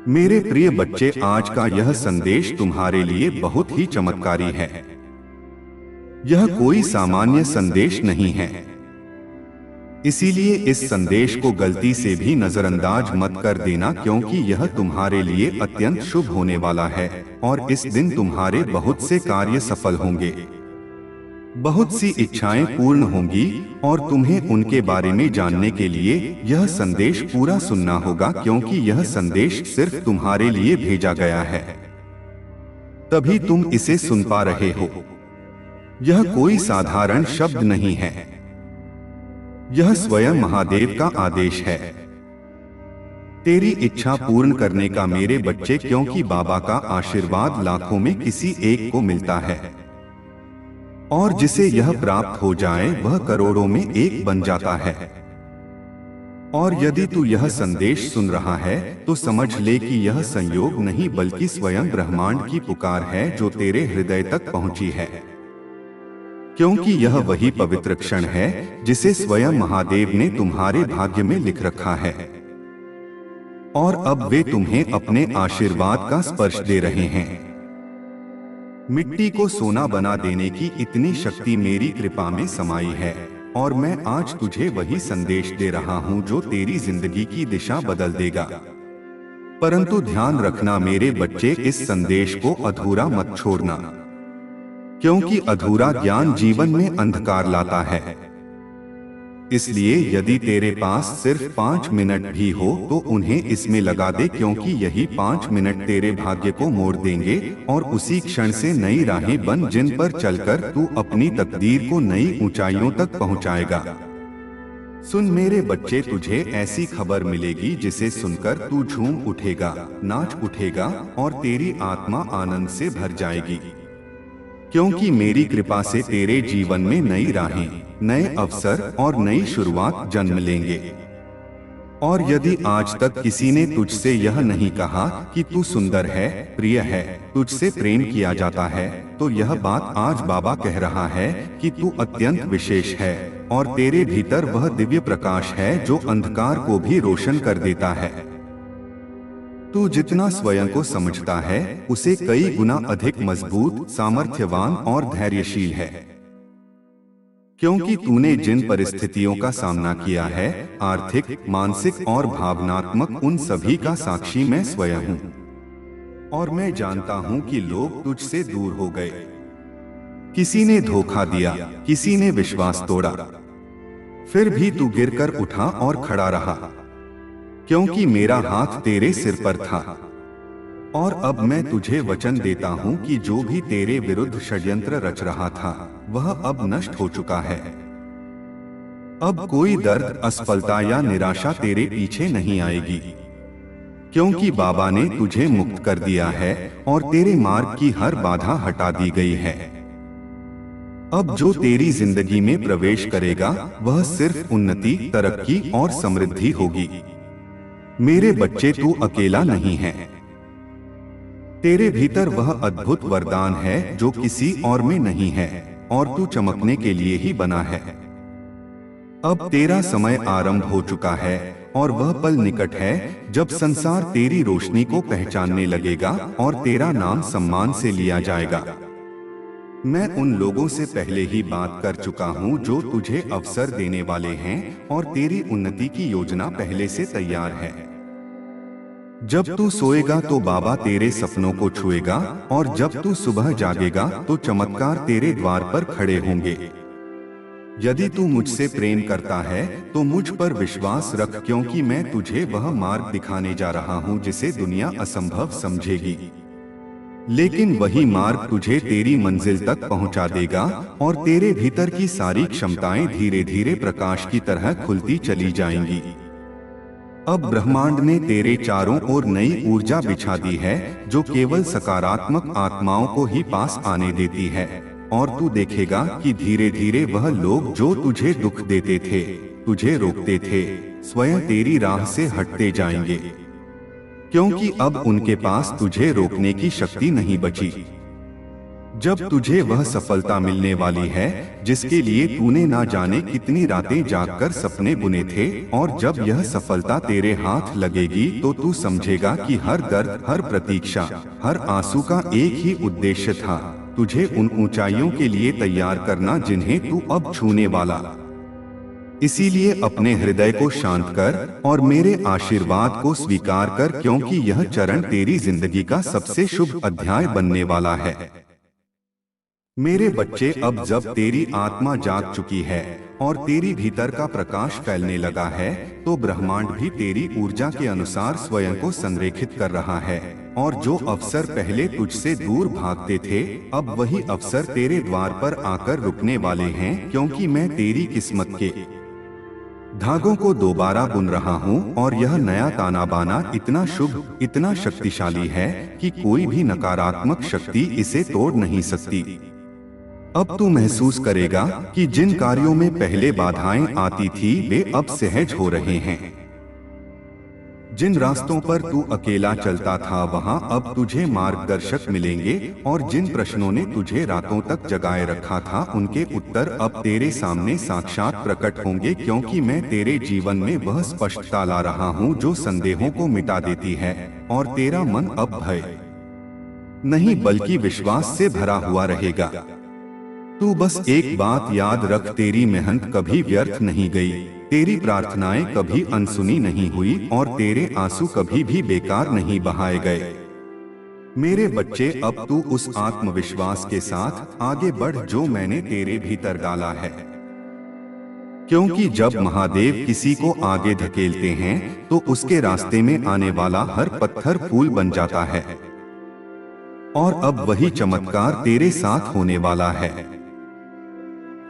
मेरे प्रिय बच्चे, आज का यह संदेश तुम्हारे लिए बहुत ही चमत्कारी है। यह कोई सामान्य संदेश नहीं है, इसीलिए इस संदेश को गलती से भी नजरअंदाज मत कर देना, क्योंकि यह तुम्हारे लिए अत्यंत शुभ होने वाला है और इस दिन तुम्हारे बहुत से कार्य सफल होंगे, बहुत सी इच्छाएं पूर्ण होंगी और तुम्हें उनके बारे में जानने के लिए यह संदेश पूरा सुनना होगा, क्योंकि यह संदेश सिर्फ तुम्हारे लिए भेजा गया है, तभी तुम इसे सुन पा रहे हो। यह कोई साधारण शब्द नहीं है, यह स्वयं महादेव का आदेश है, तेरी इच्छा पूर्ण करने का मेरे बच्चे, क्योंकि बाबा का आशीर्वाद लाखों में किसी एक को मिलता है और जिसे यह प्राप्त हो जाए वह करोड़ों में एक बन जाता है। और यदि तू यह संदेश सुन रहा है तो समझ ले कि यह संयोग नहीं बल्कि स्वयं ब्रह्मांड की पुकार है जो तेरे हृदय तक पहुंची है, क्योंकि यह वही पवित्र क्षण है जिसे स्वयं महादेव ने तुम्हारे भाग्य में लिख रखा है और अब वे तुम्हें अपने आशीर्वाद का स्पर्श दे रहे हैं। मिट्टी को सोना बना देने की इतनी शक्ति मेरी कृपा में समाई है और मैं आज तुझे वही संदेश दे रहा हूं जो तेरी जिंदगी की दिशा बदल देगा। परंतु ध्यान रखना मेरे बच्चे, इस संदेश को अधूरा मत छोड़ना, क्योंकि अधूरा ज्ञान जीवन में अंधकार लाता है। इसलिए यदि तेरे पास सिर्फ 5 मिनट भी हो तो उन्हें इसमें लगा दे, क्योंकि यही 5 मिनट तेरे भाग्य को मोड़ देंगे और उसी क्षण से नई राहें बन जिन पर चलकर तू अपनी तकदीर को नई ऊंचाइयों तक पहुंचाएगा। सुन मेरे बच्चे, तुझे ऐसी खबर मिलेगी जिसे सुनकर तू झूम उठेगा, नाच उठेगा और तेरी आत्मा आनंद से भर जाएगी, क्योंकि मेरी कृपा से तेरे जीवन में नई राहें, नए अवसर और नई शुरुआत जन्म लेंगे। और यदि आज तक किसी ने तुझसे यह नहीं कहा कि तू सुंदर है, प्रिय है, तुझसे प्रेम किया जाता है, तो यह बात आज बाबा कह रहा है कि तू अत्यंत विशेष है और तेरे भीतर वह दिव्य प्रकाश है जो अंधकार को भी रोशन कर देता है। तू जितना स्वयं को समझता है उसे कई गुना अधिक मजबूत, सामर्थ्यवान और धैर्यशील है, क्योंकि तूने जिन परिस्थितियों का सामना किया है, आर्थिक, मानसिक और भावनात्मक, उन सभी का साक्षी मैं स्वयं हूँ। और मैं जानता हूँ कि लोग तुझसे दूर हो गए, किसी ने धोखा दिया, किसी ने विश्वास तोड़ा, फिर भी तू गिरकर उठा और खड़ा रहा, क्योंकि मेरा हाथ तेरे सिर पर था। और अब मैं तुझे वचन देता हूँ कि जो भी तेरे विरुद्ध षड्यंत्र रच रहा था वह अब नष्ट हो चुका है। अब कोई दर्द, असफलता या निराशा तेरे पीछे नहीं आएगी, क्योंकि बाबा ने तुझे मुक्त कर दिया है और तेरे मार्ग की हर बाधा हटा दी गई है। अब जो तेरी जिंदगी में प्रवेश करेगा वह सिर्फ उन्नति, तरक्की और समृद्धि होगी। मेरे बच्चे, तू अकेला नहीं है, तेरे भीतर वह अद्भुत वरदान है जो किसी और में नहीं है और तू चमकने के लिए ही बना है। अब तेरा समय आरंभ हो चुका है और वह पल निकट है जब संसार तेरी रोशनी को पहचानने लगेगा और तेरा नाम सम्मान से लिया जाएगा। मैं उन लोगों से पहले ही बात कर चुका हूँ जो तुझे अवसर देने वाले हैं और तेरी उन्नति की योजना पहले से तैयार है। जब तू सोएगा तो बाबा तेरे सपनों को छुएगा और जब तू सुबह जागेगा तो चमत्कार तेरे द्वार पर खड़े होंगे। यदि तू मुझसे प्रेम करता है तो मुझ पर विश्वास रख, क्योंकि मैं तुझे वह मार्ग दिखाने जा रहा हूँ जिसे दुनिया असंभव समझेगी, लेकिन वही मार्ग तुझे तेरी मंजिल तक पहुँचा देगा और तेरे भीतर की सारी क्षमताएं धीरे धीरे प्रकाश की तरह खुलती चली जाएंगी। अब ब्रह्मांड ने तेरे चारों ओर नई ऊर्जा बिछा दी है जो केवल सकारात्मक आत्माओं को ही पास आने देती है, और तू देखेगा कि धीरे धीरे वह लोग जो तुझे दुख देते थे, तुझे रोकते थे, स्वयं तेरी राह से हटते जाएंगे, क्योंकि अब उनके पास तुझे रोकने की शक्ति नहीं बची। जब तुझे वह सफलता मिलने वाली है जिसके लिए तूने ना जाने कितनी रातें जागकर सपने बुने थे, और जब यह सफलता तेरे हाथ लगेगी तो तू समझेगा कि हर दर्द, हर प्रतीक्षा, हर आंसू का एक ही उद्देश्य था, तुझे उन ऊंचाइयों के लिए तैयार करना जिन्हें तू अब छूने वाला। इसीलिए अपने हृदय को शांत कर और मेरे आशीर्वाद को स्वीकार कर, क्योंकि यह चरण तेरी जिंदगी का सबसे शुभ अध्याय बनने वाला है। मेरे बच्चे, अब जब तेरी आत्मा जाग चुकी है और तेरी भीतर का प्रकाश फैलने लगा है, तो ब्रह्मांड भी तेरी ऊर्जा के अनुसार स्वयं को संरेखित कर रहा है, और जो अवसर पहले तुझसे दूर भागते थे, अब वही अवसर तेरे द्वार पर आकर रुकने वाले हैं, क्योंकि मैं तेरी किस्मत के धागों को दोबारा बुन रहा हूँ, और यह नया ताना बाना इतना शुभ, इतना शक्तिशाली है कि कोई भी नकारात्मक शक्ति इसे तोड़ नहीं सकती। अब तू महसूस करेगा कि जिन कार्यों में पहले बाधाएं आती थी वे अब सहज हो रहे हैं। जिन रास्तों पर तू अकेला चलता था वहां अब तुझे मार्गदर्शक मिलेंगे, और जिन प्रश्नों ने तुझे रातों तक जगाए रखा था उनके उत्तर अब तेरे सामने साक्षात प्रकट होंगे, क्योंकि मैं तेरे जीवन में वह स्पष्टता ला रहा हूं जो संदेहों को मिटा देती है, और तेरा मन अब भय नहीं बल्कि विश्वास से भरा हुआ रहेगा। तू बस एक बात याद रख, तेरी मेहनत कभी व्यर्थ नहीं गई, तेरी प्रार्थनाएं कभी अनसुनी नहीं हुई, और तेरे आंसू कभी भी बेकार नहीं बहाए गए। मेरे बच्चे, अब तू उस आत्मविश्वास के साथ आगे बढ़ जो मैंने तेरे भीतर डाला है, क्योंकि जब महादेव किसी को आगे धकेलते हैं तो उसके रास्ते में आने वाला हर पत्थर फूल बन जाता है, और अब वही चमत्कार तेरे साथ होने वाला है।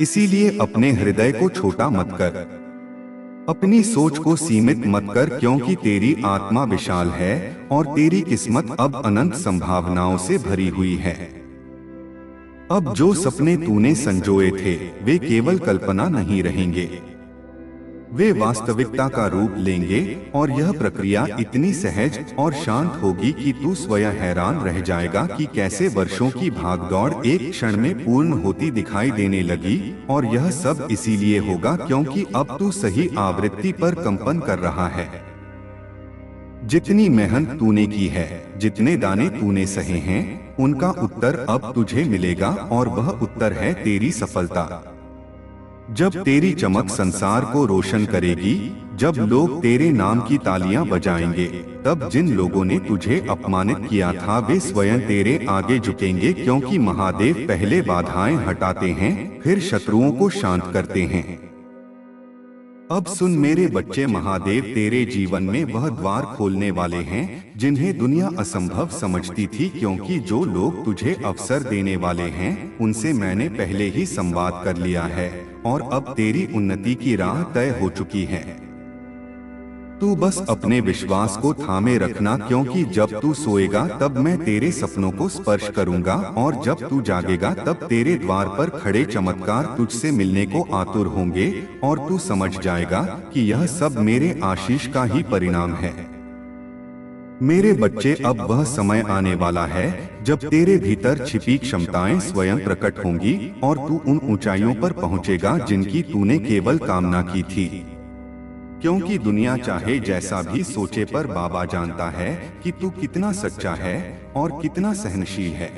इसीलिए अपने हृदय को छोटा मत कर, अपनी सोच को सीमित मत कर, क्योंकि तेरी आत्मा विशाल है और तेरी किस्मत अब अनंत संभावनाओं से भरी हुई है। अब जो सपने तूने संजोए थे वे केवल कल्पना नहीं रहेंगे, वे वास्तविकता का रूप लेंगे, और यह प्रक्रिया इतनी सहज और शांत होगी कि तू स्वयं हैरान रह जाएगा कि कैसे वर्षों की भागदौड़ एक क्षण में पूर्ण होती दिखाई देने लगी। और यह सब इसीलिए होगा क्योंकि अब तू सही आवृत्ति पर कंपन कर रहा है। जितनी मेहनत तूने की है, जितने दाने तूने सहे हैं, उनका उत्तर अब तुझे मिलेगा, और वह उत्तर है तेरी सफलता। जब तेरी चमक संसार को रोशन करेगी, जब लोग तेरे नाम की तालियां बजाएंगे, तब जिन लोगों ने तुझे अपमानित किया था वे स्वयं तेरे आगे झुकेंगे, क्योंकि महादेव पहले बाधाएं हटाते हैं, फिर शत्रुओं को शांत करते हैं। अब सुन मेरे बच्चे, महादेव तेरे जीवन में वह द्वार खोलने वाले हैं जिन्हें दुनिया असंभव समझती थी, क्योंकि जो लोग तुझे अवसर देने वाले हैं उनसे मैंने पहले ही संवाद कर लिया है, और अब तेरी उन्नति की राह तय हो चुकी है। तू बस अपने विश्वास को थामे रखना, क्योंकि जब तू सोएगा तब मैं तेरे सपनों को स्पर्श करूंगा, और जब तू जागेगा तब तेरे द्वार पर खड़े चमत्कार तुझसे मिलने को आतुर होंगे, और तू समझ जाएगा कि यह सब मेरे आशीष का ही परिणाम है। मेरे बच्चे, अब वह समय आने वाला है जब तेरे भीतर छिपी क्षमताएं स्वयं प्रकट होंगी, और तू उन ऊंचाइयों पर पहुंचेगा जिनकी तूने केवल कामना की थी। क्योंकि दुनिया चाहे जैसा भी सोचे, पर बाबा जानता है कि तू कितना सच्चा है और कितना सहनशील है।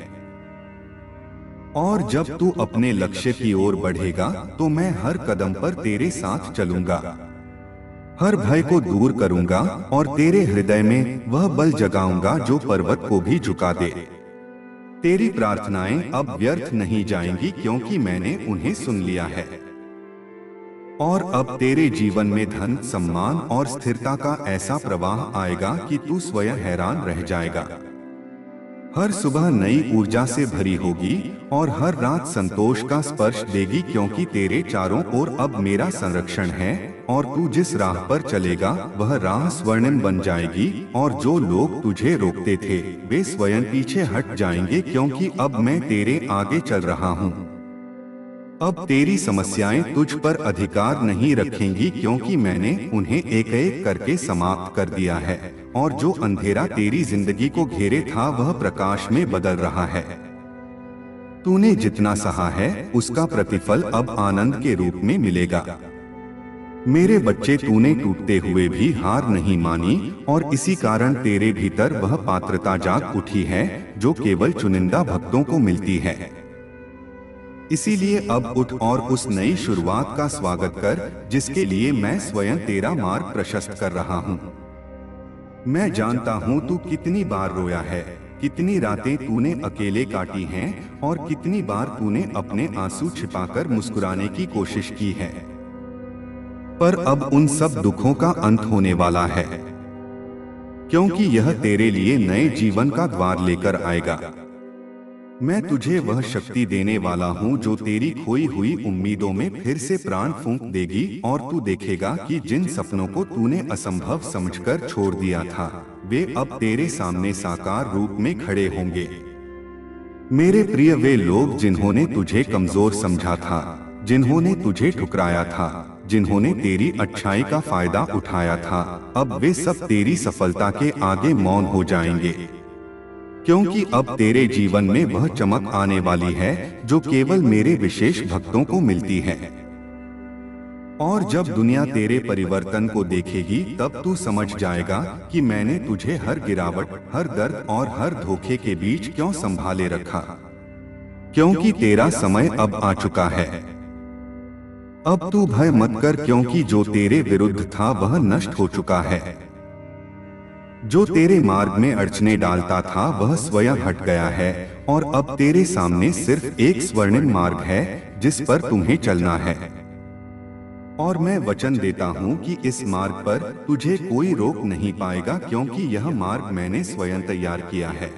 और जब तू अपने लक्ष्य की ओर बढ़ेगा तो मैं हर कदम पर तेरे साथ चलूंगा, हर भय को दूर करूंगा, और तेरे हृदय में वह बल जगाऊंगा जो पर्वत को भी झुका दे। तेरी प्रार्थनाएं अब व्यर्थ नहीं जाएंगी, क्योंकि मैंने उन्हें सुन लिया है। और अब तेरे जीवन में धन, सम्मान और स्थिरता का ऐसा प्रवाह आएगा कि तू स्वयं हैरान रह जाएगा। हर सुबह नई ऊर्जा से भरी होगी, और हर रात संतोष का स्पर्श देगी, क्योंकि तेरे चारों ओर अब मेरा संरक्षण है, और तू जिस राह पर चलेगा वह राह स्वर्णिम बन जाएगी, और जो लोग तुझे रोकते थे वे स्वयं पीछे हट जाएंगे, क्योंकि अब मैं तेरे आगे चल रहा हूँ। अब तेरी समस्याएं तुझ पर अधिकार नहीं रखेंगी, क्योंकि मैंने उन्हें एक एक करके समाप्त कर दिया है, और जो अंधेरा तेरी जिंदगी को घेरे था वह प्रकाश में बदल रहा है। तूने जितना सहा है उसका प्रतिफल अब आनंद के रूप में मिलेगा। मेरे बच्चे, तूने टूटते हुए भी हार नहीं मानी और इसी कारण तेरे भीतर वह पात्रता जाग उठी है जो केवल चुनिंदा भक्तों को मिलती है। इसीलिए अब उठ और उस नई शुरुआत का स्वागत कर जिसके लिए मैं स्वयं तेरा मार्ग प्रशस्त कर रहा हूँ। मैं जानता हूँ तू कितनी बार रोया है, कितनी रातें तूने अकेले काटी हैं और कितनी बार तूने अपने आंसू छिपाकर मुस्कुराने की कोशिश की है। पर अब उन सब दुखों का अंत होने वाला है, क्योंकि यह तेरे लिए नए जीवन का द्वार लेकर आएगा। मैं तुझे वह शक्ति देने वाला हूँ जो तेरी खोई हुई उम्मीदों में फिर से प्राण फूंक देगी और तू देखेगा कि जिन सपनों को तूने असंभव समझकर छोड़ दिया था वे अब तेरे सामने साकार रूप में खड़े होंगे। मेरे प्रिय, वे लोग जिन्होंने तुझे कमजोर समझा था, जिन्होंने तुझे ठुकराया था, जिन्होंने तेरी अच्छाई का फायदा उठाया था, अब वे सब तेरी सफलता के आगे मौन हो जाएंगे, क्योंकि अब तेरे जीवन में वह चमक आने वाली है जो केवल मेरे विशेष भक्तों को मिलती है। और जब दुनिया तेरे परिवर्तन को देखेगी तब तू समझ जाएगा कि मैंने तुझे हर गिरावट, हर दर्द और हर धोखे के बीच क्यों संभाले रखा, क्योंकि तेरा समय अब आ चुका है। अब तू भय मत कर, क्योंकि जो तेरे विरुद्ध था वह नष्ट हो चुका है। जो तेरे मार्ग में अड़चने डालता था वह स्वयं हट गया है और अब तेरे सामने सिर्फ एक स्वर्णिम मार्ग है जिस पर तुम्हें चलना है। और मैं वचन देता हूँ कि इस मार्ग पर तुझे कोई रोक नहीं पाएगा, क्योंकि यह मार्ग मैंने स्वयं तैयार किया है।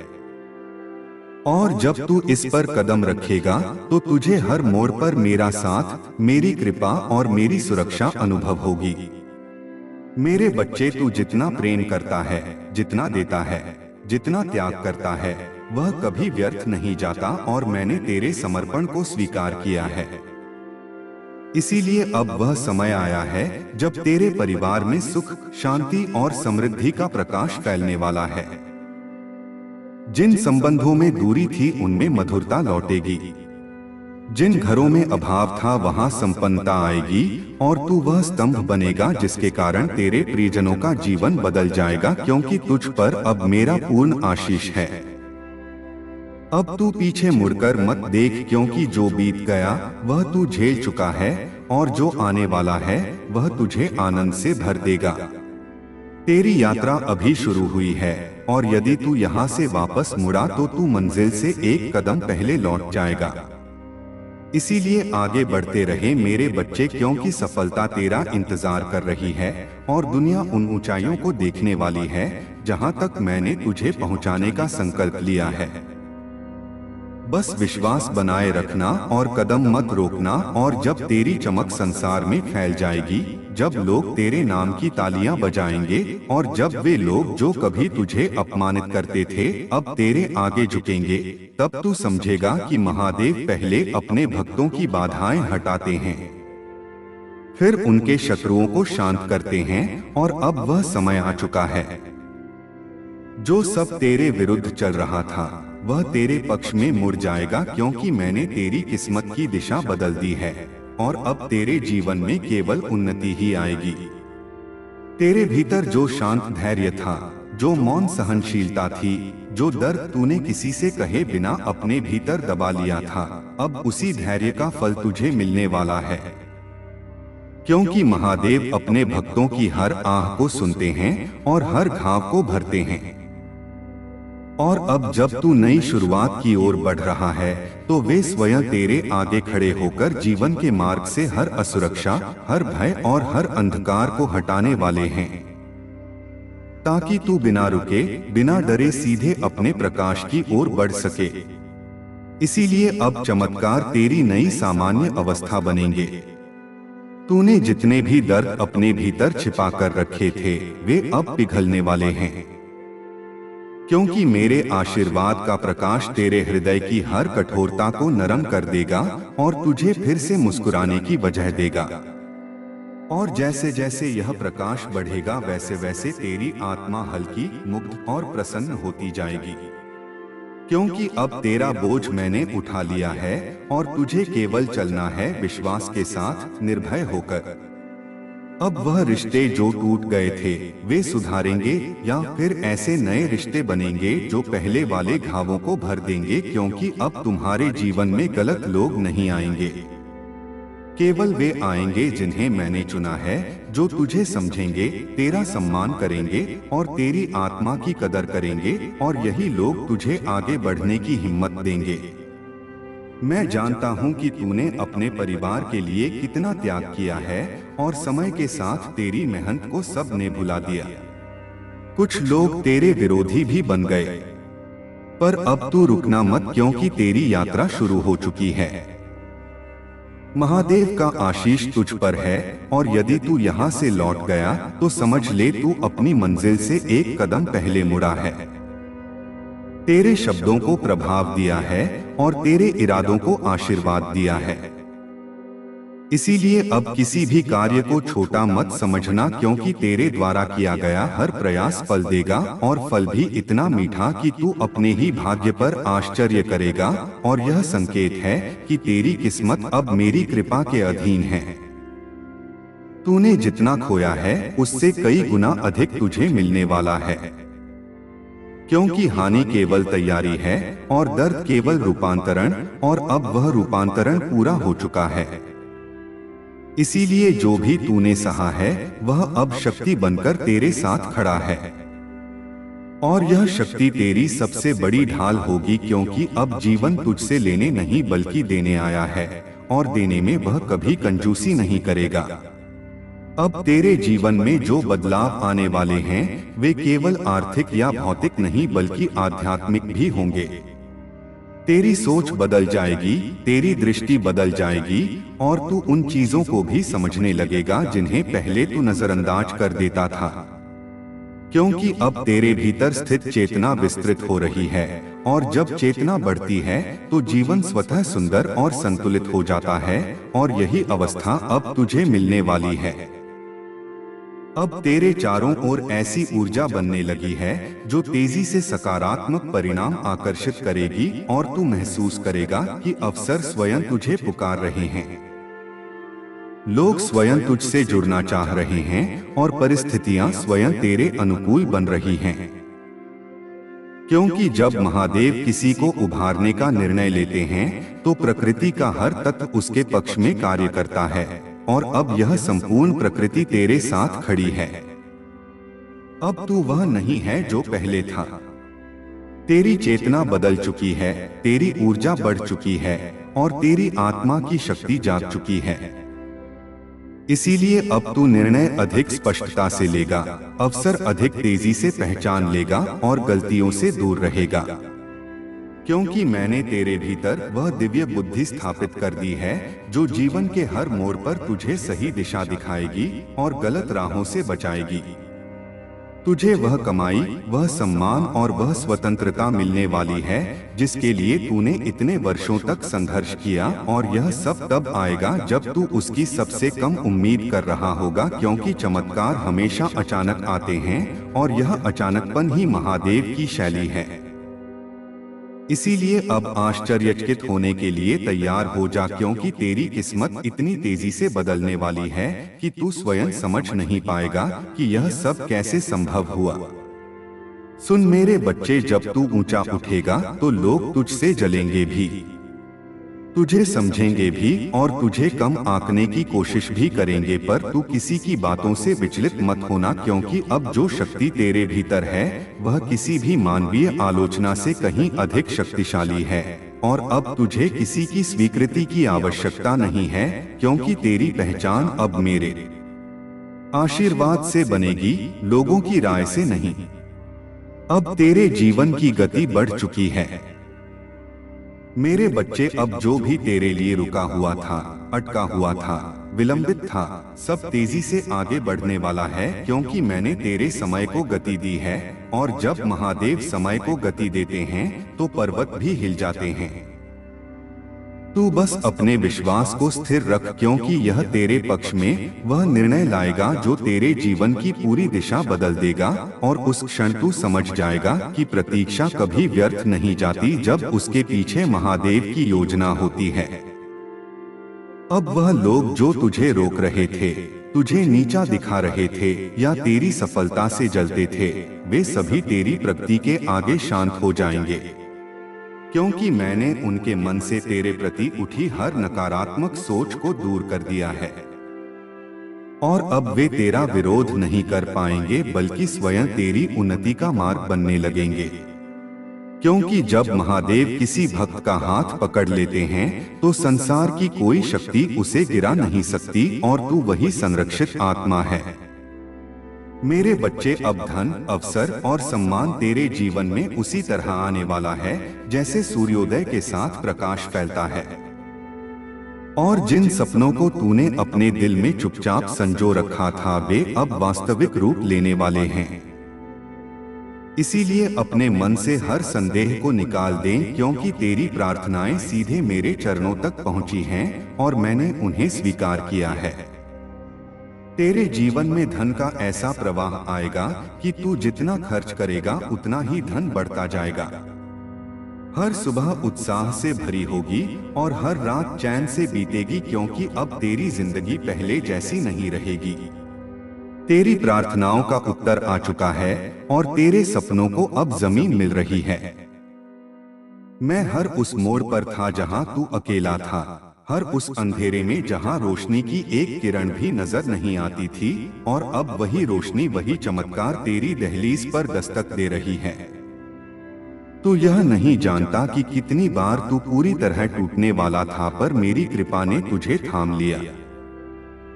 और जब तू इस पर कदम रखेगा तो तुझे हर मोड़ पर मेरा साथ, मेरी कृपा और मेरी सुरक्षा अनुभव होगी। मेरे बच्चे, तू जितना प्रेम करता है, जितना देता है, जितना त्याग करता है, वह कभी व्यर्थ नहीं जाता और मैंने तेरे समर्पण को स्वीकार किया है। इसीलिए अब वह समय आया है जब तेरे परिवार में सुख, शांति और समृद्धि का प्रकाश फैलने वाला है। जिन संबंधों में दूरी थी उनमें मधुरता लौटेगी, जिन घरों में अभाव था वहां संपन्नता आएगी और तू वह स्तंभ बनेगा जिसके कारण तेरे प्रियजनों का जीवन बदल जाएगा, क्योंकि तुझ पर अब मेरा पूर्ण आशीष है। अब तू पीछे मुड़कर मत देख, क्योंकि जो बीत गया वह तू झेल चुका है और जो आने वाला है वह तुझे आनंद से भर देगा। तेरी यात्रा अभी शुरू हुई है और यदि तू यहाँ से वापस मुड़ा तो तू मंजिल से एक कदम पहले लौट जाएगा। इसीलिए आगे बढ़ते रहे मेरे बच्चे, क्योंकि सफलता तेरा इंतजार कर रही है और दुनिया उन ऊंचाइयों को देखने वाली है जहां तक मैंने तुझे पहुंचाने का संकल्प लिया है। बस विश्वास बनाए रखना और कदम मत रोकना, और जब तेरी चमक संसार में फैल जाएगी, जब लोग तेरे नाम की तालियां बजाएंगे और जब वे लोग जो कभी तुझे अपमानित करते थे अब तेरे आगे झुकेंगे, तब तू समझेगा कि महादेव पहले अपने भक्तों की बाधाएं हटाते हैं, फिर उनके शत्रुओं को शांत करते हैं। और अब वह समय आ चुका है। जो सब तेरे विरुद्ध चल रहा था वह तेरे पक्ष में मुड़ जाएगा, क्योंकि मैंने तेरी किस्मत की दिशा बदल दी है और अब तेरे जीवन में केवल उन्नति ही आएगी। तेरे भीतर जो शांत धैर्य था, जो मौन सहनशीलता थी, जो दर्द तूने किसी से कहे बिना अपने भीतर दबा लिया था, अब उसी धैर्य का फल तुझे मिलने वाला है, क्योंकि महादेव अपने भक्तों की हर आह को सुनते हैं और हर घाव को भरते हैं। और अब जब तू नई शुरुआत की ओर बढ़ रहा है तो वे स्वयं तेरे आगे खड़े होकर जीवन के मार्ग से हर असुरक्षा, हर भय और हर अंधकार को हटाने वाले हैं, ताकि तू बिना रुके, बिना डरे सीधे अपने प्रकाश की ओर बढ़ सके। इसीलिए अब चमत्कार तेरी नई सामान्य अवस्था बनेंगे। तूने जितने भी दर्द अपने भीतर छिपा कर रखे थे वे अब पिघलने वाले हैं, क्योंकि मेरे आशीर्वाद का प्रकाश तेरे हृदय की हर कठोरता को नरम कर देगा और तुझे फिर से मुस्कुराने की वजह देगा। और जैसे जैसे यह प्रकाश बढ़ेगा वैसे वैसे तेरी आत्मा हल्की, मुग्ध और प्रसन्न होती जाएगी, क्योंकि अब तेरा बोझ मैंने उठा लिया है और तुझे केवल चलना है विश्वास के साथ, निर्भय होकर। अब वह रिश्ते जो टूट गए थे वे सुधारेंगे या फिर ऐसे नए रिश्ते बनेंगे जो पहले वाले घावों को भर देंगे, क्योंकि अब तुम्हारे जीवन में गलत लोग नहीं आएंगे। केवल वे आएंगे जिन्हें मैंने चुना है, जो तुझे समझेंगे, तेरा सम्मान करेंगे और तेरी आत्मा की कदर करेंगे, और यही लोग तुझे आगे बढ़ने की हिम्मत देंगे। मैं जानता हूँ कि तूने अपने परिवार के लिए कितना त्याग किया है और समय के साथ तेरी मेहनत को सब ने भुला दिया। कुछ लोग तेरे विरोधी भी बन गए, पर अब तू रुकना मत, क्योंकि तेरी यात्रा शुरू हो चुकी है। महादेव का आशीष तुझ पर है, और यदि तू यहाँ से लौट गया तो समझ ले तू अपनी मंजिल से एक कदम पहले मुड़ा है। तेरे शब्दों को प्रभाव दिया है और तेरे इरादों को आशीर्वाद दिया है। इसीलिए अब किसी भी कार्य को छोटा मत समझना, क्योंकि तेरे द्वारा किया गया हर प्रयास फल देगा, और फल भी इतना मीठा कि तू अपने ही भाग्य पर आश्चर्य करेगा। और यह संकेत है कि तेरी किस्मत अब मेरी कृपा के अधीन है। तूने जितना खोया है उससे कई गुना अधिक तुझे मिलने वाला है, क्योंकि हानि केवल तैयारी है और दर्द केवल रूपांतरण, और अब वह रूपांतरण पूरा हो चुका है। इसीलिए जो भी तूने सहा है वह अब शक्ति बनकर तेरे साथ खड़ा है, और यह शक्ति तेरी सबसे बड़ी ढाल होगी, क्योंकि अब जीवन तुझसे लेने नहीं बल्कि देने आया है, और देने में वह कभी कंजूसी नहीं करेगा। अब तेरे जीवन में जो बदलाव आने वाले हैं वे केवल आर्थिक या भौतिक नहीं बल्कि आध्यात्मिक भी होंगे। तेरी सोच बदल जाएगी, तेरी दृष्टि बदल जाएगी, और तू उन चीजों को भी समझने लगेगा जिन्हें पहले तू नजरअंदाज कर देता था। क्योंकि अब तेरे भीतर स्थित चेतना विस्तृत हो रही है, और जब चेतना बढ़ती है तो जीवन स्वतः सुंदर और संतुलित हो जाता है, और यही अवस्था अब तुझे मिलने वाली है। अब तेरे चारों ओर ऐसी ऊर्जा बनने लगी है जो तेजी से सकारात्मक परिणाम आकर्षित करेगी, और तू महसूस करेगा कि अवसर स्वयं तुझे पुकार रहे हैं। लोग स्वयं तुझसे जुड़ना चाह रहे हैं और परिस्थितियां स्वयं तेरे अनुकूल बन रही हैं। क्योंकि जब महादेव किसी को उभारने का निर्णय लेते हैं तो प्रकृति का हर तत्व उसके पक्ष में कार्य करता है, और अब यह संपूर्ण प्रकृति तेरे साथ खड़ी है। अब तू वह नहीं है जो पहले था। तेरी चेतना बदल चुकी है, तेरी ऊर्जा बढ़ चुकी है, और तेरी आत्मा की शक्ति जाग चुकी है। इसीलिए अब तू निर्णय अधिक स्पष्टता से लेगा, अवसर अधिक तेजी से पहचान लेगा, और गलतियों से दूर रहेगा। क्योंकि मैंने तेरे भीतर वह दिव्य बुद्धि स्थापित कर दी है जो जीवन के हर मोड़ पर तुझे सही दिशा दिखाएगी और गलत राहों से बचाएगी। तुझे वह कमाई, वह सम्मान और वह स्वतंत्रता मिलने वाली है जिसके लिए तूने इतने वर्षों तक संघर्ष किया, और यह सब तब आएगा जब तू उसकी सबसे कम उम्मीद कर रहा होगा, क्योंकि चमत्कार हमेशा अचानक आते हैं, और यह अचानकपन ही महादेव की शैली है। इसीलिए अब आश्चर्यचकित होने के लिए तैयार हो जा, क्योंकि तेरी किस्मत इतनी तेजी से बदलने वाली है कि तू स्वयं समझ नहीं पाएगा कि यह सब कैसे संभव हुआ। सुन मेरे बच्चे, जब तू ऊंचा उठेगा तो लोग तुझसे जलेंगे भी, तुझे समझेंगे भी, और तुझे कम आंकने की कोशिश भी करेंगे, पर तू किसी की बातों से विचलित मत होना, क्योंकि अब जो शक्ति तेरे भीतर है वह किसी भी मानवीय आलोचना से कहीं अधिक शक्तिशाली है, और अब तुझे किसी की स्वीकृति की आवश्यकता नहीं है, क्योंकि तेरी पहचान अब मेरे आशीर्वाद से बनेगी, लोगों की राय से नहीं। अब तेरे जीवन की गति बढ़ चुकी है मेरे बच्चे। अब जो भी तेरे लिए रुका हुआ था, अटका हुआ था, विलंबित था, सब तेजी से आगे बढ़ने वाला है, क्योंकि मैंने तेरे समय को गति दी है, और जब महादेव समय को गति देते हैं तो पर्वत भी हिल जाते हैं। तू बस अपने विश्वास को स्थिर रख, क्योंकि यह तेरे पक्ष में वह निर्णय लाएगा जो तेरे जीवन की पूरी दिशा बदल देगा। और उस क्षण तू समझ जाएगा कि प्रतीक्षा कभी व्यर्थ नहीं जाती जब उसके पीछे महादेव की योजना होती है। अब वह लोग जो तुझे रोक रहे थे, तुझे नीचा दिखा रहे थे या तेरी सफलता से जलते थे, वे सभी तेरी प्रगति के आगे शांत हो जाएंगे, क्योंकि मैंने उनके मन से तेरे प्रति उठी हर नकारात्मक सोच को दूर कर दिया है। और अब वे तेरा विरोध नहीं कर पाएंगे, बल्कि स्वयं तेरी उन्नति का मार्ग बनने लगेंगे। क्योंकि जब महादेव किसी भक्त का हाथ पकड़ लेते हैं तो संसार की कोई शक्ति उसे गिरा नहीं सकती, और तू वही संरक्षित आत्मा है। मेरे बच्चे, अब धन, अवसर और सम्मान तेरे जीवन में उसी तरह आने वाला है जैसे सूर्योदय के साथ प्रकाश फैलता है। और जिन सपनों को तूने अपने दिल में चुपचाप संजो रखा था, वे अब वास्तविक रूप लेने वाले हैं। इसीलिए अपने मन से हर संदेह को निकाल दें, क्योंकि तेरी प्रार्थनाएं सीधे मेरे चरणों तक पहुंची हैं और मैंने उन्हें स्वीकार किया है। तेरे जीवन में धन का ऐसा प्रवाह आएगा कि तू जितना खर्च करेगा उतना ही धन बढ़ता जाएगा। हर सुबह उत्साह से भरी होगी और हर रात चैन से बीतेगी, क्योंकि अब तेरी जिंदगी पहले जैसी नहीं रहेगी। तेरी प्रार्थनाओं का उत्तर आ चुका है और तेरे सपनों को अब जमीन मिल रही है। मैं हर उस मोड़ पर था जहां तू अकेला था, हर उस अंधेरे में जहां रोशनी की एक किरण भी नजर नहीं आती थी, और अब वही रोशनी, वही चमत्कार तेरी दहलीज पर दस्तक दे रही है। तू यह नहीं जानता कि कितनी बार तू पूरी तरह टूटने वाला था, पर मेरी कृपा ने तुझे थाम लिया।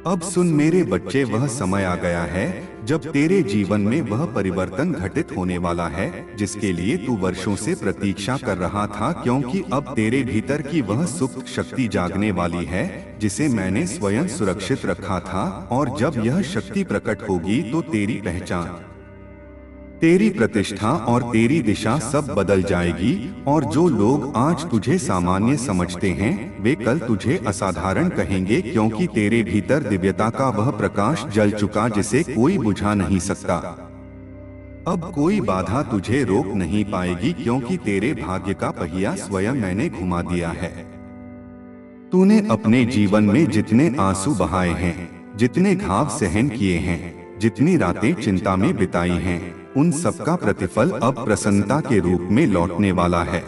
अब सुन मेरे बच्चे, वह समय आ गया है जब तेरे जीवन में वह परिवर्तन घटित होने वाला है जिसके लिए तू वर्षों से प्रतीक्षा कर रहा था, क्योंकि अब तेरे भीतर की वह सुप्त शक्ति जागने वाली है जिसे मैंने स्वयं सुरक्षित रखा था। और जब यह शक्ति प्रकट होगी तो तेरी पहचान, तेरी प्रतिष्ठा और तेरी दिशा सब बदल जाएगी। और जो लोग आज तुझे सामान्य समझते हैं, वे कल तुझे असाधारण कहेंगे, क्योंकि तेरे भीतर दिव्यता का वह प्रकाश जल चुका जिसे कोई बुझा नहीं सकता। अब कोई बाधा तुझे रोक नहीं पाएगी, क्योंकि तेरे भाग्य का पहिया स्वयं मैंने घुमा दिया है। तूने अपने जीवन में जितने आंसू बहाए हैं, जितने घाव सहन किए हैं, जितनी रातें चिंता में बिताई हैं, उन सबका प्रतिफल अब प्रसन्नता के रूप में लौटने वाला है।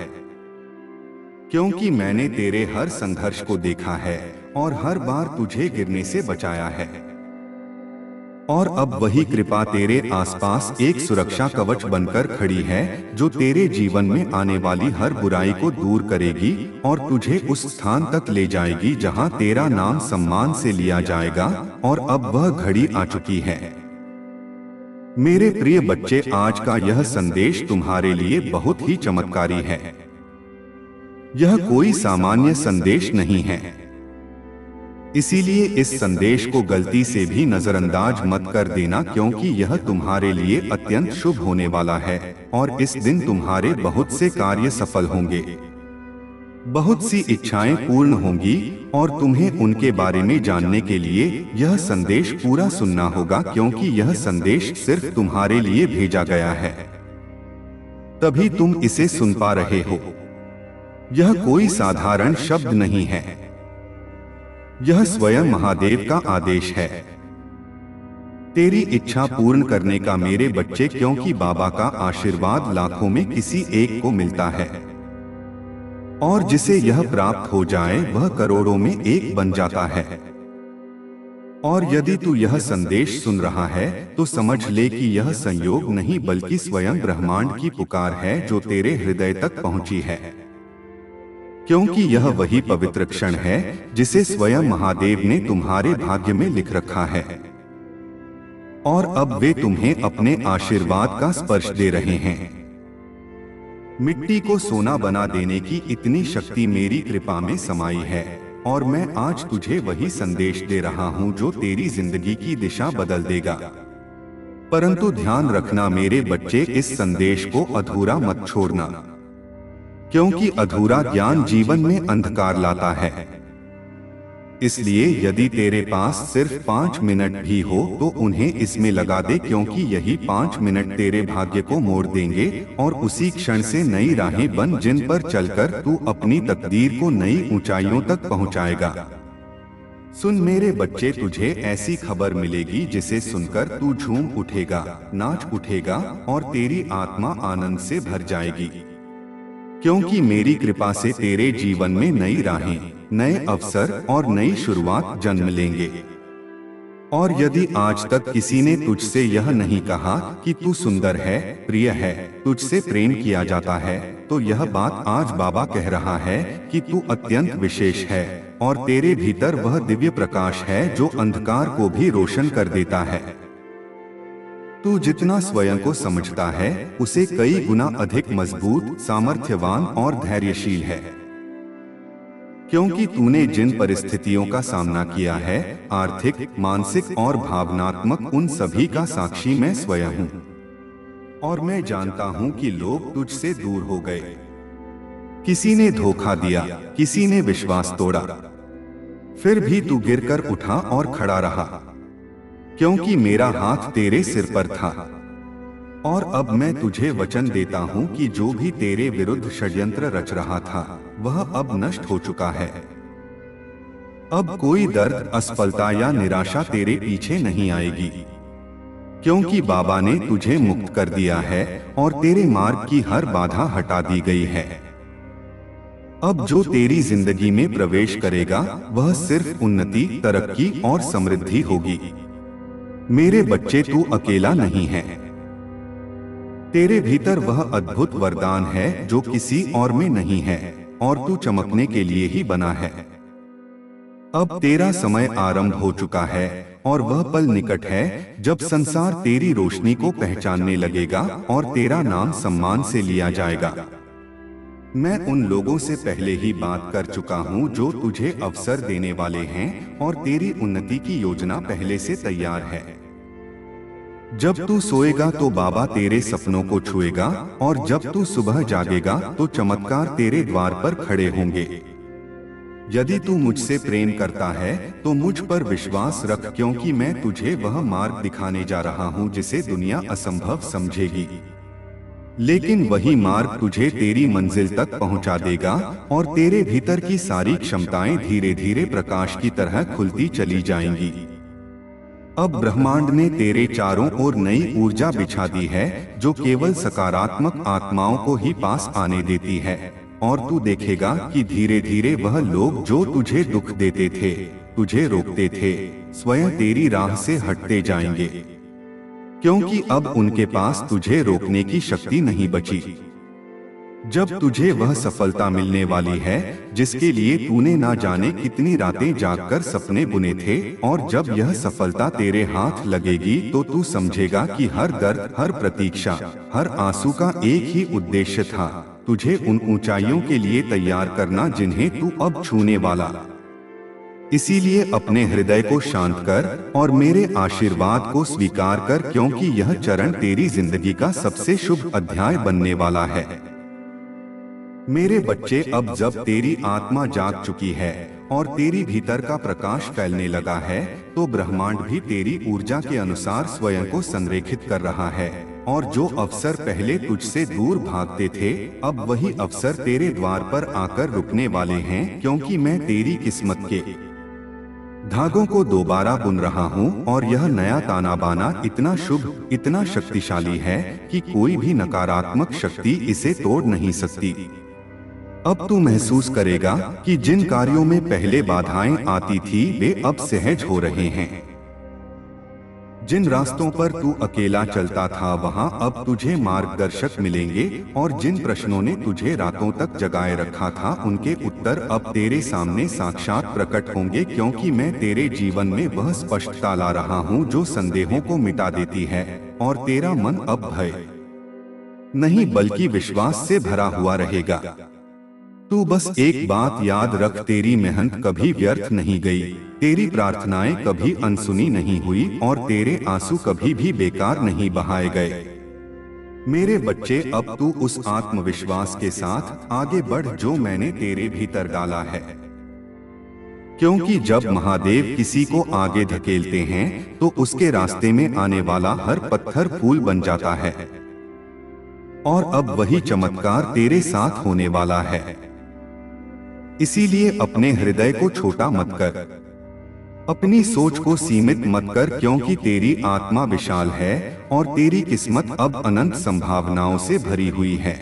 क्योंकि मैंने तेरे हर संघर्ष को देखा है और हर बार तुझे गिरने से बचाया है। और अब वही कृपा तेरे आसपास एक सुरक्षा कवच बनकर खड़ी है, जो तेरे जीवन में आने वाली हर बुराई को दूर करेगी और तुझे उस स्थान तक ले जाएगी जहां तेरा नाम सम्मान से लिया जाएगा। और अब वह घड़ी आ चुकी है। मेरे प्रिय बच्चे, आज का यह संदेश तुम्हारे लिए बहुत ही चमत्कारी है। यह कोई सामान्य संदेश नहीं है, इसीलिए इस संदेश को गलती से भी नजरअंदाज मत कर देना, क्योंकि यह तुम्हारे लिए अत्यंत शुभ होने वाला है। और इस दिन तुम्हारे बहुत से कार्य सफल होंगे, बहुत सी इच्छाएं पूर्ण होंगी, और तुम्हें उनके बारे में जानने के लिए यह संदेश पूरा सुनना होगा, क्योंकि यह संदेश सिर्फ तुम्हारे लिए भेजा गया है, तभी तुम इसे सुन पा रहे हो। यह कोई साधारण शब्द नहीं है, यह स्वयं महादेव का आदेश है। तेरी इच्छा पूर्ण करने का मेरे बच्चे, क्योंकि बाबा का आशीर्वाद लाखों में किसी एक को मिलता है, और जिसे यह प्राप्त हो जाए वह करोड़ों में एक बन जाता है। और यदि तू यह संदेश सुन रहा है तो समझ ले कि यह संयोग नहीं, बल्कि स्वयं ब्रह्मांड की पुकार है जो तेरे हृदय तक पहुंची है। क्योंकि यह वही पवित्र क्षण है जिसे स्वयं महादेव ने तुम्हारे भाग्य में लिख रखा है, और अब वे तुम्हें अपने आशीर्वाद का स्पर्श दे रहे हैं। मिट्टी को सोना बना देने की इतनी शक्ति मेरी कृपा में समाई है, और मैं आज तुझे वही संदेश दे रहा हूं जो तेरी जिंदगी की दिशा बदल देगा। परंतु ध्यान रखना मेरे बच्चे, इस संदेश को अधूरा मत छोड़ना। क्योंकि अधूरा ज्ञान जीवन में अंधकार लाता है। इसलिए यदि तेरे पास सिर्फ 5 मिनट भी हो तो उन्हें इसमें लगा दे, क्योंकि यही 5 मिनट तेरे भाग्य को मोड़ देंगे और उसी क्षण से नई राहें बन जिन पर चलकर तू अपनी तकदीर को नई ऊंचाइयों तक पहुंचाएगा। सुन मेरे बच्चे, तुझे ऐसी खबर मिलेगी जिसे सुनकर तू झूम उठेगा, नाच उठेगा और तेरी आत्मा आनंद से भर जाएगी, क्योंकि मेरी कृपा से तेरे जीवन में नई राहें, नए अवसर और नई शुरुआत जन्म लेंगे। और यदि आज तक किसी ने तुझसे यह नहीं कहा कि तू सुंदर है, प्रिय है, तुझसे प्रेम किया जाता है, तो यह बात आज बाबा कह रहा है कि तू अत्यंत विशेष है और तेरे भीतर वह दिव्य प्रकाश है जो अंधकार को भी रोशन कर देता है। तू जितना स्वयं को समझता है उसे कई गुना अधिक मजबूत, सामर्थ्यवान और धैर्यशील है, क्योंकि तूने जिन परिस्थितियों का सामना किया है, आर्थिक, मानसिक और भावनात्मक, उन सभी का साक्षी मैं स्वयं हूँ। और मैं जानता हूँ कि लोग तुझसे दूर हो गए, किसी ने धोखा दिया, किसी ने विश्वास तोड़ा, फिर भी तू गिरकर उठा और खड़ा रहा, क्योंकि मेरा हाथ तेरे सिर पर था। और अब मैं तुझे वचन देता हूँ कि जो भी तेरे विरुद्ध षड्यंत्र रच रहा था वह अब नष्ट हो चुका है। अब कोई दर्द, असफलता या निराशा तेरे पीछे नहीं आएगी, क्योंकि बाबा ने तुझे मुक्त कर दिया है और तेरे मार्ग की हर बाधा हटा दी गई है। अब जो तेरी जिंदगी में प्रवेश करेगा वह सिर्फ उन्नति, तरक्की और समृद्धि होगी। मेरे बच्चे, तू अकेला नहीं है। तेरे भीतर वह अद्भुत वरदान है जो किसी और में नहीं है और तू चमकने के लिए ही बना है। अब तेरा समय आरंभ हो चुका है और वह पल निकट है जब संसार तेरी रोशनी को पहचानने लगेगा और तेरा नाम सम्मान से लिया जाएगा। मैं उन लोगों से पहले ही बात कर चुका हूँ जो तुझे अवसर देने वाले हैं और तेरी उन्नति की योजना पहले से तैयार है। जब तू सोएगा तो बाबा तेरे सपनों को छुएगा और जब तू सुबह जागेगा तो चमत्कार तेरे द्वार पर खड़े होंगे। यदि तू मुझसे प्रेम करता है तो मुझ पर विश्वास रख, क्योंकि मैं तुझे वह मार्ग दिखाने जा रहा हूँ जिसे दुनिया असंभव समझेगी, लेकिन वही मार्ग तुझे तेरी मंजिल तक पहुंचा देगा और तेरे भीतर की सारी क्षमताएं धीरे धीरे प्रकाश की तरह खुलती चली जाएंगी। अब ब्रह्मांड ने तेरे चारों ओर नई ऊर्जा बिछा दी है जो केवल सकारात्मक आत्माओं को ही पास आने देती है, और तू देखेगा कि धीरे धीरे वह लोग जो तुझे दुख देते थे, तुझे रोकते थे, स्वयं तेरी राह से हटते जाएंगे, क्योंकि अब उनके पास तुझे रोकने की शक्ति नहीं बची। जब तुझे वह सफलता मिलने वाली है जिसके लिए तूने ना जाने कितनी रातें जागकर सपने बुने थे, और जब यह सफलता तेरे हाथ लगेगी तो तू समझेगा कि हर दर्द, हर प्रतीक्षा, हर आंसू का एक ही उद्देश्य था, तुझे उन ऊंचाइयों के लिए तैयार करना जिन्हें तू अब छूने वाला। इसीलिए अपने हृदय को शांत कर और मेरे आशीर्वाद को स्वीकार कर, क्योंकि यह चरण तेरी जिंदगी का सबसे शुभ अध्याय बनने वाला है। मेरे बच्चे, अब जब तेरी आत्मा जाग चुकी है और तेरी भीतर का प्रकाश फैलने लगा है तो ब्रह्मांड भी तेरी ऊर्जा के अनुसार स्वयं को संरेखित कर रहा है, और जो अवसर पहले तुझसे दूर भागते थे अब वही अवसर तेरे द्वार पर आकर रुकने वाले हैं, क्योंकि मैं तेरी किस्मत के धागों को दोबारा बुन रहा हूँ और यह नया ताना बाना इतना शुभ, इतना शक्तिशाली है कि कोई भी नकारात्मक शक्ति इसे तोड़ नहीं सकती। अब तू महसूस करेगा कि जिन कार्यों में पहले बाधाएं आती थी वे अब सहज हो रहे हैं। जिन रास्तों पर तू अकेला चलता था वहां अब तुझे मार्गदर्शक मिलेंगे, और जिन प्रश्नों ने तुझे रातों तक जगाए रखा था उनके उत्तर अब तेरे सामने साक्षात प्रकट होंगे, क्योंकि मैं तेरे जीवन में वह स्पष्टता ला रहा हूं जो संदेहों को मिटा देती है, और तेरा मन अब भय नहीं बल्कि विश्वास से भरा हुआ रहेगा। तू बस एक बात याद रख, तेरी मेहनत कभी व्यर्थ नहीं गई, तेरी प्रार्थनाएं कभी अनसुनी नहीं हुई और तेरे आंसू कभी भी बेकार नहीं बहाए गए। मेरे बच्चे, अब तू उस आत्मविश्वास के साथ आगे बढ़ जो मैंने तेरे भीतर डाला है। क्योंकि जब महादेव किसी को आगे धकेलते हैं तो उसके रास्ते में आने वाला हर पत्थर फूल बन जाता है। और अब वही चमत्कार तेरे साथ होने वाला है। इसीलिए अपने हृदय को छोटा मत कर, अपनी सोच को सीमित मत कर, क्योंकि तेरी आत्मा विशाल है और तेरी किस्मत अब अनंत संभावनाओं से भरी हुई है।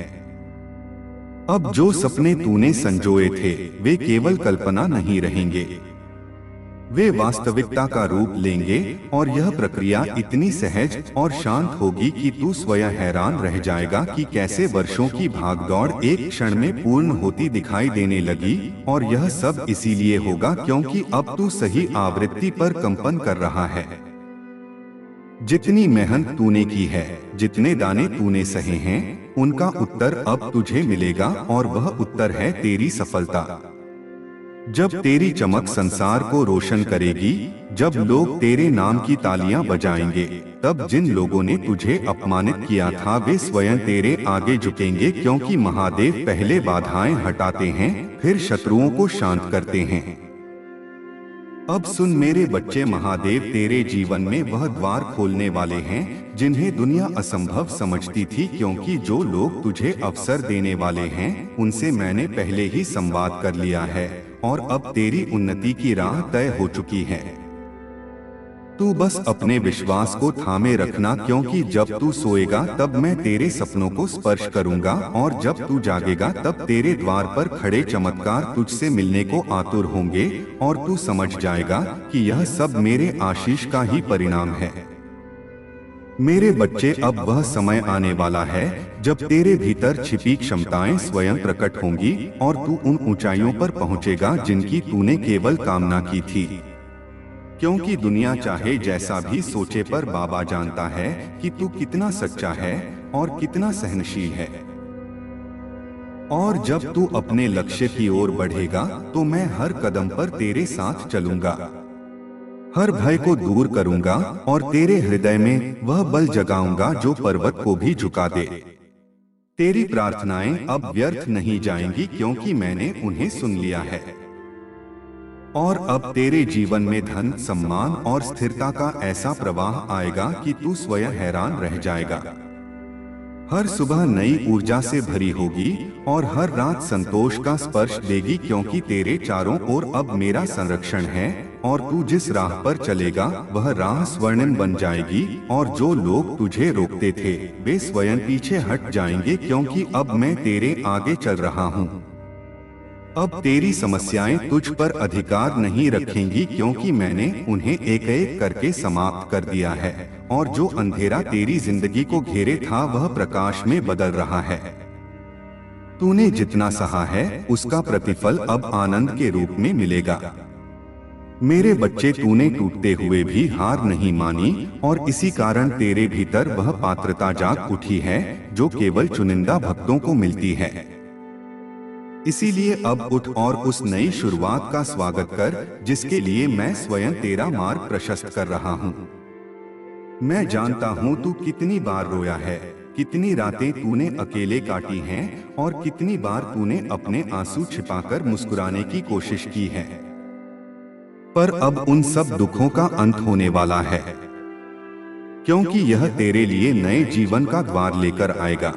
अब जो सपने तूने संजोए थे वे केवल कल्पना नहीं रहेंगे, वे वास्तविकता का रूप लेंगे। और यह प्रक्रिया इतनी सहज और शांत होगी कि तू स्वयं हैरान रह जाएगा कि कैसे वर्षों की भागदौड़ एक क्षण में पूर्ण होती दिखाई देने लगी। और यह सब इसीलिए होगा क्योंकि अब तू सही आवृत्ति पर कंपन कर रहा है। जितनी मेहनत तूने की है, जितने दाने तूने सहे हैं, उनका उत्तर अब तुझे मिलेगा। और वह उत्तर है तेरी सफलता। जब तेरी चमक संसार को रोशन करेगी, जब लोग तेरे नाम की तालियां बजाएंगे, तब जिन लोगों ने तुझे अपमानित किया था वे स्वयं तेरे आगे झुकेंगे। क्योंकि महादेव पहले बाधाएं हटाते हैं, फिर शत्रुओं को शांत करते हैं। अब सुन मेरे बच्चे, महादेव तेरे जीवन में वह द्वार खोलने वाले हैं जिन्हें दुनिया असंभव समझती थी। क्योंकि जो लोग तुझे अवसर देने वाले हैं उनसे मैंने पहले ही संवाद कर लिया है और अब तेरी उन्नति की राह तय हो चुकी है। तू बस अपने विश्वास को थामे रखना, क्योंकि जब तू सोएगा तब मैं तेरे सपनों को स्पर्श करूंगा और जब तू जागेगा तब तेरे द्वार पर खड़े चमत्कार तुझसे मिलने को आतुर होंगे। और तू समझ जाएगा कि यह सब मेरे आशीष का ही परिणाम है। मेरे बच्चे, अब वह समय आने वाला है जब तेरे भीतर छिपी क्षमताएं स्वयं प्रकट होंगी और तू उन ऊंचाइयों पर पहुंचेगा जिनकी तूने केवल कामना की थी। क्योंकि दुनिया चाहे जैसा भी सोचे, पर बाबा जानता है कि तू कितना सच्चा है और कितना सहनशील है। और जब तू अपने लक्ष्य की ओर बढ़ेगा तो मैं हर कदम पर तेरे साथ चलूंगा, हर भय को दूर करूंगा और तेरे हृदय में वह बल जगाऊंगा जो पर्वत को भी झुका दे। तेरी प्रार्थनाएं अब व्यर्थ नहीं जाएंगी, क्योंकि मैंने उन्हें सुन लिया है। और अब तेरे जीवन में धन, सम्मान और स्थिरता का ऐसा प्रवाह आएगा कि तू स्वयं हैरान रह जाएगा। हर सुबह नई ऊर्जा से भरी होगी और हर रात संतोष का स्पर्श देगी, क्योंकि तेरे चारों ओर अब मेरा संरक्षण है। और तू जिस राह पर चलेगा वह राह स्वर्णिम बन जाएगी। और जो लोग तुझे रोकते थे वे स्वयं पीछे हट जाएंगे, क्योंकि अब मैं तेरे आगे चल रहा हूँ। अब तेरी समस्याएं तुझ पर अधिकार नहीं रखेंगी, क्योंकि मैंने उन्हें एक एक करके समाप्त कर दिया है। और जो अंधेरा तेरी जिंदगी को घेरे था वह प्रकाश में बदल रहा है। तूने जितना सहा है उसका प्रतिफल अब आनंद के रूप में मिलेगा। मेरे बच्चे, तूने टूटते हुए भी हार नहीं मानी और इसी कारण तेरे भीतर वह पात्रता जाग उठी है जो केवल चुनिंदा भक्तों को मिलती है। इसीलिए अब उठ और उस नई शुरुआत का स्वागत कर जिसके लिए मैं स्वयं तेरा मार्ग प्रशस्त कर रहा हूँ। मैं जानता हूँ तू कितनी बार रोया है, कितनी रातें तूने अकेले काटी हैं और कितनी बार तूने अपने आंसू छिपाकर मुस्कुराने की कोशिश की है। पर अब उन सब दुखों का अंत होने वाला है, क्योंकि यह तेरे लिए नए जीवन का द्वार लेकर आएगा।